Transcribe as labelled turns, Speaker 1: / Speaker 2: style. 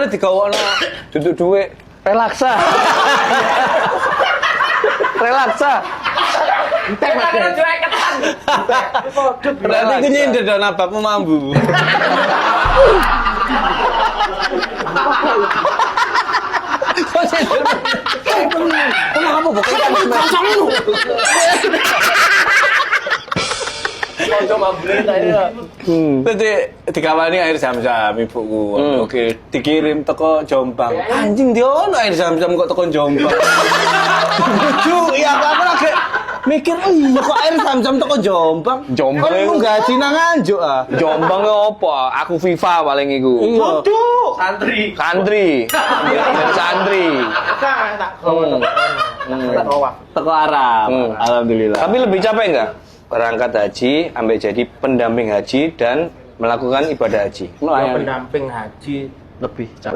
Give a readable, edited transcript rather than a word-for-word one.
Speaker 1: Soalnya digawokno duduk duit relaksa. Relaksa. Berarti ku nyindir dong nabapmu mambu. Kok nyindir? Kamu bukan kamu. Coba beli saya. Jadi dikawani air zam-zam ibuku. Oke, dikirim teko Jombang. Anjing dia ono air zam-zam kok teko Jombang. Lucu, ya aku lagi mikir, oh iya kok air zam-zam teko Jombang.
Speaker 2: Jombang
Speaker 1: kan
Speaker 2: iku
Speaker 1: gaji nang Nganjuk ah.
Speaker 2: Jombang ke opo? Aku FIFA paling iku.
Speaker 1: Waduh.
Speaker 2: Santri.
Speaker 1: Teko Arab. Alhamdulillah.
Speaker 2: Tapi lebih capek enggak? Berangkat haji, sampai jadi pendamping haji dan melakukan ibadah haji.
Speaker 3: Pendamping haji lebih capek.